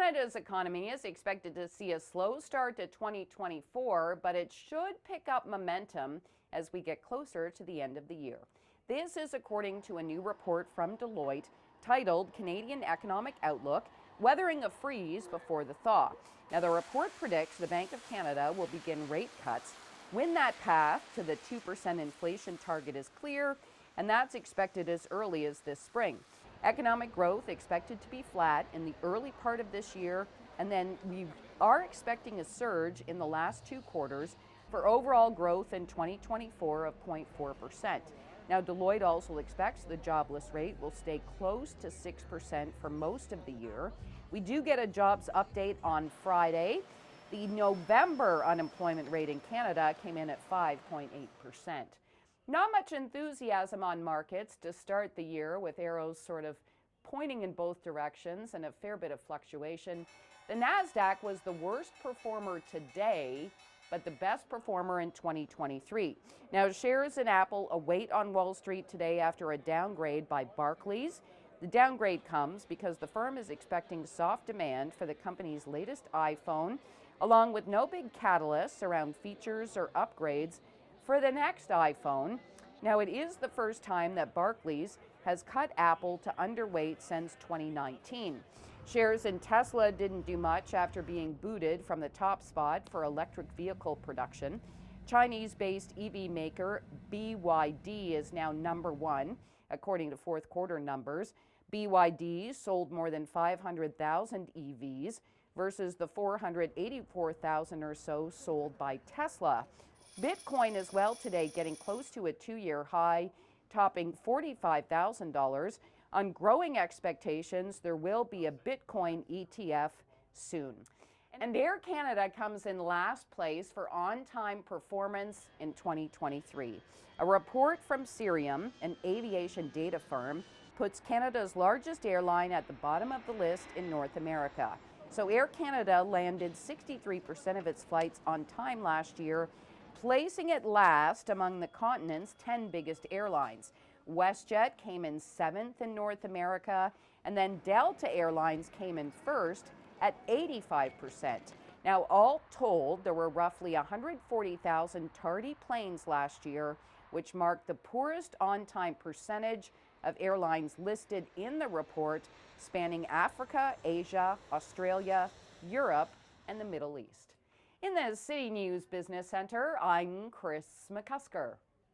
Canada's economy is expected to see a slow start to 2024, but it should pick up momentum as we get closer to the end of the year. This is according to a new report from Deloitte titled Canadian Economic Outlook, Weathering a Freeze Before the Thaw. Now, the report predicts the Bank of Canada will begin rate cuts when that path to the 2% inflation target is clear, and that's expected as early as this spring. Economic growth expected to be flat in the early part of this year, and then we are expecting a surge in the last 2 quarters for overall growth in 2024 of 0.4%. Now, Deloitte also expects the jobless rate will stay close to 6% for most of the year. We do get a jobs update on Friday. The November unemployment rate in Canada came in at 5.8%. Not much enthusiasm on markets to start the year, with arrows sort of pointing in both directions and a fair bit of fluctuation. The Nasdaq was the worst performer today, but the best performer in 2023. Now, shares in Apple await on Wall Street today after a downgrade by Barclays. The downgrade comes because the firm is expecting soft demand for the company's latest iPhone, along with no big catalysts around features or upgrades for the next iPhone. Now, it is the first time that Barclays has cut Apple to underweight since 2019. Shares in Tesla didn't do much after being booted from the top spot for electric vehicle production. Chinese-based EV maker BYD is now number 1, according to fourth quarter numbers. BYD sold more than 500,000 EVs versus the 484,000 or so sold by Tesla. Bitcoin as well today, getting close to a 2-year high, topping $45,000. On growing expectations, there will be a Bitcoin ETF soon. And Air Canada comes in last place for on-time performance in 2023. A report from Cirium, an aviation data firm, puts Canada's largest airline at the bottom of the list in North America. So Air Canada landed 63% of its flights on time last year, placing it last among the continent's 10 biggest airlines. WestJet came in 7th in North America, and then Delta Airlines came in first at 85%. Now, all told, there were roughly 140,000 tardy planes last year, which marked the poorest on-time percentage of airlines listed in the report, spanning Africa, Asia, Australia, Europe, and the Middle East. In the City News Business Center, I'm Kris McCusker.